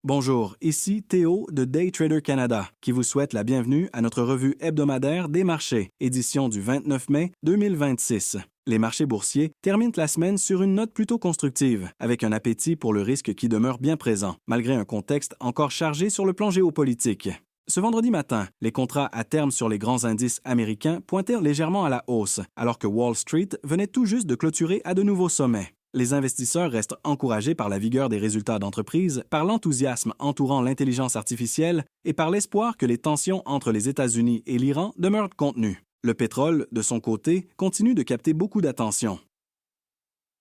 Bonjour, ici Théo de Day Trader Canada qui vous souhaite la bienvenue à notre revue hebdomadaire des marchés, édition du 29 mai 2026. Les marchés boursiers terminent la semaine sur une note plutôt constructive, avec un appétit pour le risque qui demeure bien présent, malgré un contexte encore chargé sur le plan géopolitique. Ce vendredi matin, les contrats à terme sur les grands indices américains pointèrent légèrement à la hausse, alors que Wall Street venait tout juste de clôturer à de nouveaux sommets. Les investisseurs restent encouragés par la vigueur des résultats d'entreprise, par l'enthousiasme entourant l'intelligence artificielle et par l'espoir que les tensions entre les États-Unis et l'Iran demeurent contenues. Le pétrole, de son côté, continue de capter beaucoup d'attention.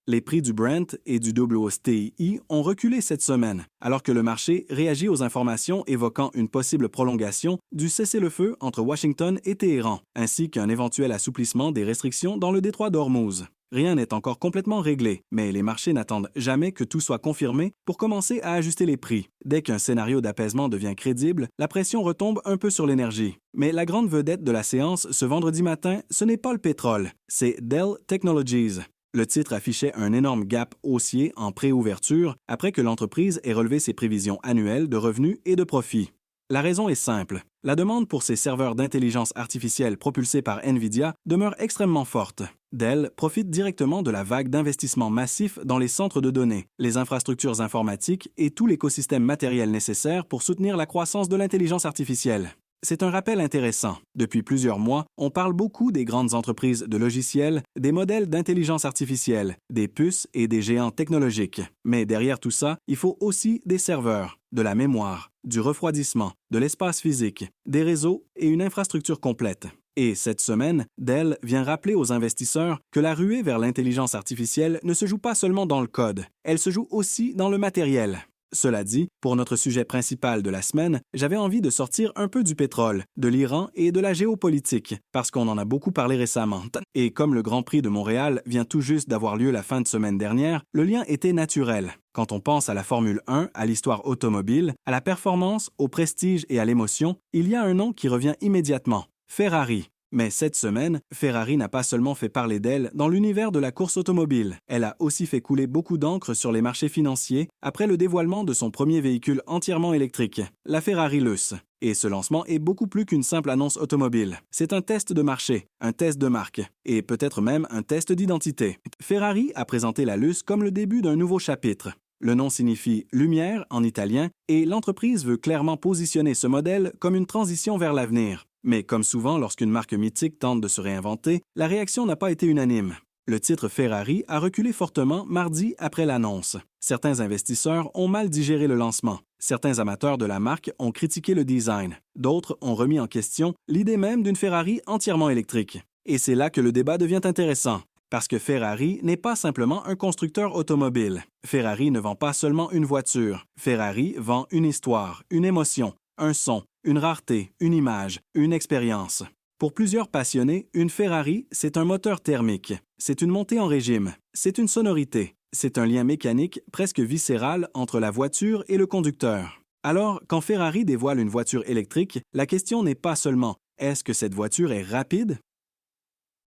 Les prix du Brent et du WTI ont reculé cette semaine, alors que le marché réagit aux informations évoquant une possible prolongation du cessez-le-feu entre Washington et Téhéran, ainsi qu'un éventuel assouplissement des restrictions dans le détroit d'Ormuz. Rien n'est encore complètement réglé, mais les marchés n'attendent jamais que tout soit confirmé pour commencer à ajuster les prix. Dès qu'un scénario d'apaisement devient crédible, la pression retombe un peu sur l'énergie. Mais la grande vedette de la séance ce vendredi matin, ce n'est pas le pétrole, c'est Dell Technologies. Le titre affichait un énorme gap haussier en pré-ouverture après que l'entreprise ait relevé ses prévisions annuelles de revenus et de profits. La raison est simple. La demande pour ces serveurs d'intelligence artificielle propulsés par NVIDIA demeure extrêmement forte. Dell profite directement de la vague d'investissements massifs dans les centres de données, les infrastructures informatiques et tout l'écosystème matériel nécessaire pour soutenir la croissance de l'intelligence artificielle. C'est un rappel intéressant. Depuis plusieurs mois, on parle beaucoup des grandes entreprises de logiciels, des modèles d'intelligence artificielle, des puces et des géants technologiques. Mais derrière tout ça, il faut aussi des serveurs, de la mémoire, du refroidissement, de l'espace physique, des réseaux et une infrastructure complète. Et cette semaine, Dell vient rappeler aux investisseurs que la ruée vers l'intelligence artificielle ne se joue pas seulement dans le code, elle se joue aussi dans le matériel. Cela dit, pour notre sujet principal de la semaine, j'avais envie de sortir un peu du pétrole, de l'Iran et de la géopolitique, parce qu'on en a beaucoup parlé récemment. Et comme le Grand Prix de Montréal vient tout juste d'avoir lieu la fin de semaine dernière, le lien était naturel. Quand on pense à la Formule 1, à l'histoire automobile, à la performance, au prestige et à l'émotion, il y a un nom qui revient immédiatement, Ferrari. Mais cette semaine, Ferrari n'a pas seulement fait parler d'elle dans l'univers de la course automobile, elle a aussi fait couler beaucoup d'encre sur les marchés financiers après le dévoilement de son premier véhicule entièrement électrique, la Ferrari Luce. Et ce lancement est beaucoup plus qu'une simple annonce automobile. C'est un test de marché, un test de marque, et peut-être même un test d'identité. Ferrari a présenté la Luce comme le début d'un nouveau chapitre. Le nom signifie « lumière » en italien, et l'entreprise veut clairement positionner ce modèle comme une transition vers l'avenir. Mais comme souvent lorsqu'une marque mythique tente de se réinventer, la réaction n'a pas été unanime. Le titre Ferrari a reculé fortement mardi après l'annonce. Certains investisseurs ont mal digéré le lancement. Certains amateurs de la marque ont critiqué le design. D'autres ont remis en question l'idée même d'une Ferrari entièrement électrique. Et c'est là que le débat devient intéressant. Parce que Ferrari n'est pas simplement un constructeur automobile. Ferrari ne vend pas seulement une voiture. Ferrari vend une histoire, une émotion, un son, une rareté, une image, une expérience. Pour plusieurs passionnés, une Ferrari, c'est un moteur thermique. C'est une montée en régime. C'est une sonorité. C'est un lien mécanique presque viscéral entre la voiture et le conducteur. Alors, quand Ferrari dévoile une voiture électrique, la question n'est pas seulement « est-ce que cette voiture est rapide ?»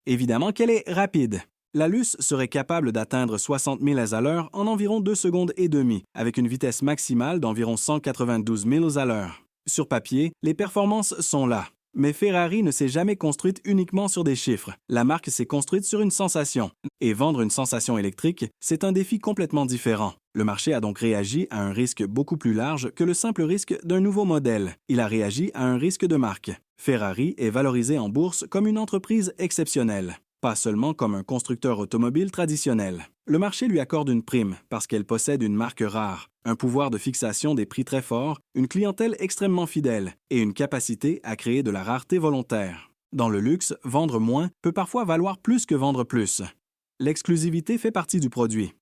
Évidemment qu'elle est rapide. La Luce serait capable d'atteindre 60 milles à l'heure en environ 2 secondes et demie, avec une vitesse maximale d'environ 192 milles à l'heure. Sur papier, les performances sont là. Mais Ferrari ne s'est jamais construite uniquement sur des chiffres. La marque s'est construite sur une sensation. Et vendre une sensation électrique, c'est un défi complètement différent. Le marché a donc réagi à un risque beaucoup plus large que le simple risque d'un nouveau modèle. Il a réagi à un risque de marque. Ferrari est valorisé en bourse comme une entreprise exceptionnelle, pas seulement comme un constructeur automobile traditionnel. Le marché lui accorde une prime parce qu'elle possède une marque rare, un pouvoir de fixation des prix très fort, une clientèle extrêmement fidèle et une capacité à créer de la rareté volontaire. Dans le luxe, vendre moins peut parfois valoir plus que vendre plus. L'exclusivité fait partie du produit.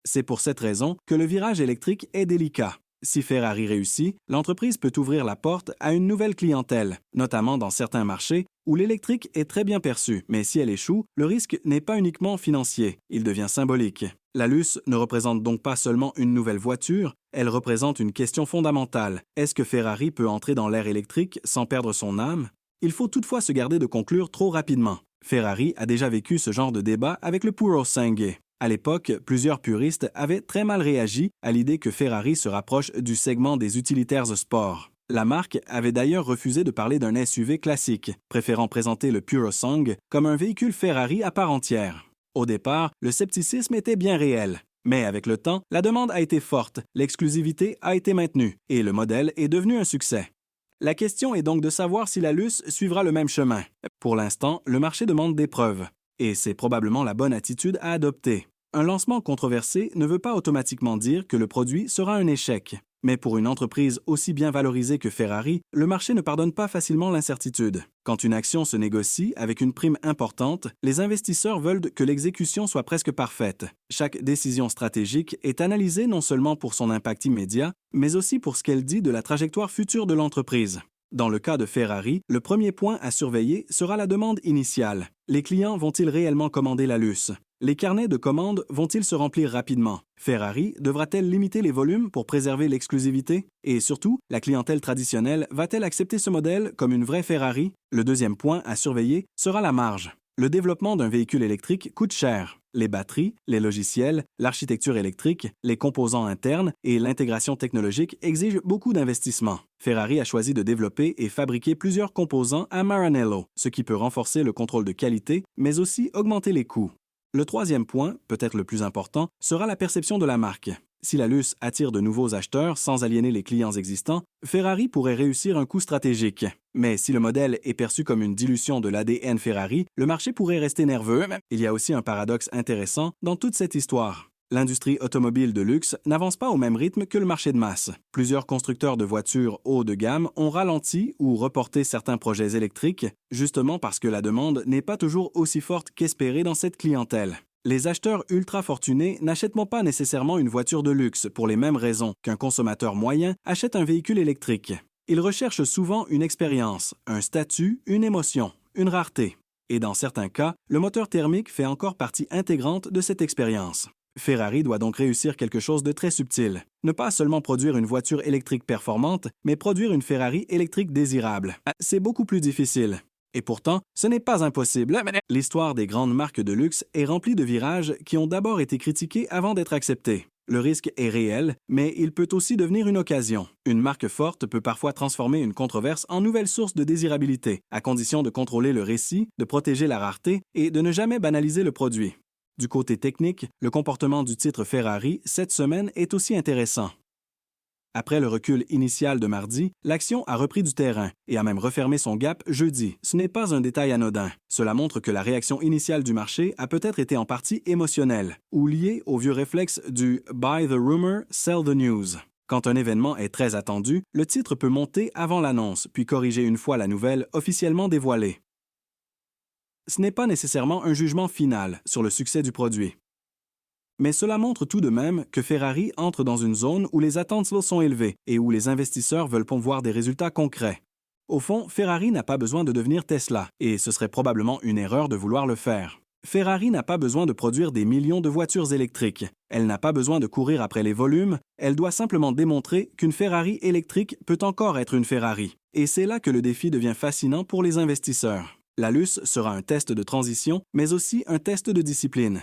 C'est pour cette raison que le virage électrique est délicat. Si Ferrari réussit, l'entreprise peut ouvrir la porte à une nouvelle clientèle, notamment dans certains marchés où l'électrique est très bien perçu. Mais si elle échoue, le risque n'est pas uniquement financier, il devient symbolique. La Luce ne représente donc pas seulement une nouvelle voiture, elle représente une question fondamentale. Est-ce que Ferrari peut entrer dans l'ère électrique sans perdre son âme? Il faut toutefois se garder de conclure trop rapidement. Ferrari a déjà vécu ce genre de débat avec le Purosangue. À l'époque, plusieurs puristes avaient très mal réagi à l'idée que Ferrari se rapproche du segment des utilitaires sport. La marque avait d'ailleurs refusé de parler d'un SUV classique, préférant présenter le Purosang comme un véhicule Ferrari à part entière. Au départ, le scepticisme était bien réel. Mais avec le temps, la demande a été forte, l'exclusivité a été maintenue et le modèle est devenu un succès. La question est donc de savoir si la Luce suivra le même chemin. Pour l'instant, le marché demande des preuves. Et c'est probablement la bonne attitude à adopter. Un lancement controversé ne veut pas automatiquement dire que le produit sera un échec. Mais pour une entreprise aussi bien valorisée que Ferrari, le marché ne pardonne pas facilement l'incertitude. Quand une action se négocie avec une prime importante, les investisseurs veulent que l'exécution soit presque parfaite. Chaque décision stratégique est analysée non seulement pour son impact immédiat, mais aussi pour ce qu'elle dit de la trajectoire future de l'entreprise. Dans le cas de Ferrari, le premier point à surveiller sera la demande initiale. Les clients vont-ils réellement commander la Luce? Les carnets de commandes vont-ils se remplir rapidement? Ferrari devra-t-elle limiter les volumes pour préserver l'exclusivité? Et surtout, la clientèle traditionnelle va-t-elle accepter ce modèle comme une vraie Ferrari? Le deuxième point à surveiller sera la marge. Le développement d'un véhicule électrique coûte cher. Les batteries, les logiciels, l'architecture électrique, les composants internes et l'intégration technologique exigent beaucoup d'investissement. Ferrari a choisi de développer et fabriquer plusieurs composants à Maranello, ce qui peut renforcer le contrôle de qualité, mais aussi augmenter les coûts. Le troisième point, peut-être le plus important, sera la perception de la marque. Si la Luce attire de nouveaux acheteurs sans aliéner les clients existants, Ferrari pourrait réussir un coup stratégique. Mais si le modèle est perçu comme une dilution de l'ADN Ferrari, le marché pourrait rester nerveux. Il y a aussi un paradoxe intéressant dans toute cette histoire. L'industrie automobile de luxe n'avance pas au même rythme que le marché de masse. Plusieurs constructeurs de voitures haut de gamme ont ralenti ou reporté certains projets électriques, justement parce que la demande n'est pas toujours aussi forte qu'espérée dans cette clientèle. Les acheteurs ultra fortunés n'achètent pas nécessairement une voiture de luxe pour les mêmes raisons qu'un consommateur moyen achète un véhicule électrique. Ils recherchent souvent une expérience, un statut, une émotion, une rareté. Et dans certains cas, le moteur thermique fait encore partie intégrante de cette expérience. Ferrari doit donc réussir quelque chose de très subtil. Ne pas seulement produire une voiture électrique performante, mais produire une Ferrari électrique désirable. C'est beaucoup plus difficile. Et pourtant, ce n'est pas impossible. L'histoire des grandes marques de luxe est remplie de virages qui ont d'abord été critiqués avant d'être acceptés. Le risque est réel, mais il peut aussi devenir une occasion. Une marque forte peut parfois transformer une controverse en nouvelle source de désirabilité, à condition de contrôler le récit, de protéger la rareté et de ne jamais banaliser le produit. Du côté technique, le comportement du titre Ferrari cette semaine est aussi intéressant. Après le recul initial de mardi, l'action a repris du terrain et a même refermé son gap jeudi. Ce n'est pas un détail anodin. Cela montre que la réaction initiale du marché a peut-être été en partie émotionnelle ou liée au vieux réflexe du « buy the rumor, sell the news ». Quand un événement est très attendu, le titre peut monter avant l'annonce, puis corriger une fois la nouvelle officiellement dévoilée. Ce n'est pas nécessairement un jugement final sur le succès du produit. Mais cela montre tout de même que Ferrari entre dans une zone où les attentes sont élevées et où les investisseurs veulent voir des résultats concrets. Au fond, Ferrari n'a pas besoin de devenir Tesla, et ce serait probablement une erreur de vouloir le faire. Ferrari n'a pas besoin de produire des millions de voitures électriques. Elle n'a pas besoin de courir après les volumes, elle doit simplement démontrer qu'une Ferrari électrique peut encore être une Ferrari. Et c'est là que le défi devient fascinant pour les investisseurs. La Luce sera un test de transition, mais aussi un test de discipline.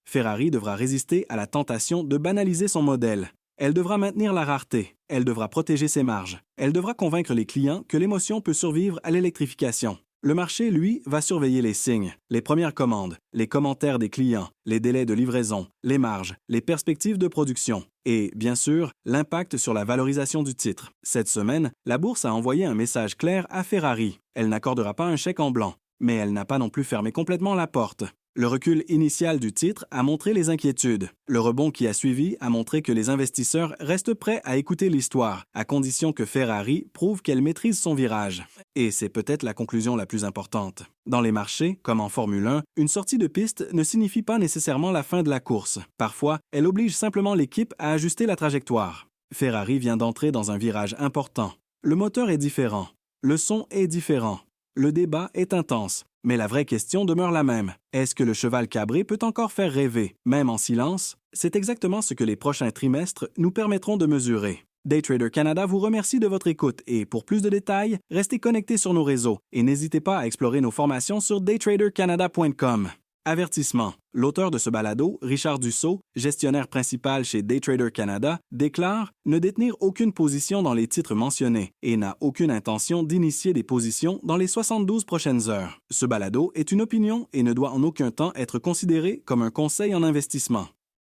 Ferrari devra résister à la tentation de banaliser son modèle. Elle devra maintenir la rareté, elle devra protéger ses marges, elle devra convaincre les clients que l'émotion peut survivre à l'électrification. Le marché, lui, va surveiller les signes, les premières commandes, les commentaires des clients, les délais de livraison, les marges, les perspectives de production et, bien sûr, l'impact sur la valorisation du titre. Cette semaine, la bourse a envoyé un message clair à Ferrari. Elle n'accordera pas un chèque en blanc, mais elle n'a pas non plus fermé complètement la porte. Le recul initial du titre a montré les inquiétudes. Le rebond qui a suivi a montré que les investisseurs restent prêts à écouter l'histoire, à condition que Ferrari prouve qu'elle maîtrise son virage. Et c'est peut-être la conclusion la plus importante. Dans les marchés, comme en Formule 1, une sortie de piste ne signifie pas nécessairement la fin de la course. Parfois, elle oblige simplement l'équipe à ajuster la trajectoire. Ferrari vient d'entrer dans un virage important. Le moteur est différent. Le son est différent. Le débat est intense. Mais la vraie question demeure la même. Est-ce que le cheval cabré peut encore faire rêver, même en silence? C'est exactement ce que les prochains trimestres nous permettront de mesurer. Daytrader Canada vous remercie de votre écoute et pour plus de détails, restez connectés sur nos réseaux et n'hésitez pas à explorer nos formations sur daytradercanada.com. Avertissement. L'auteur de ce balado, Richard Dussault, gestionnaire principal chez Daytrader Canada, déclare ne détenir aucune position dans les titres mentionnés et n'a aucune intention d'initier des positions dans les 72 prochaines heures. Ce balado est une opinion et ne doit en aucun temps être considéré comme un conseil en investissement.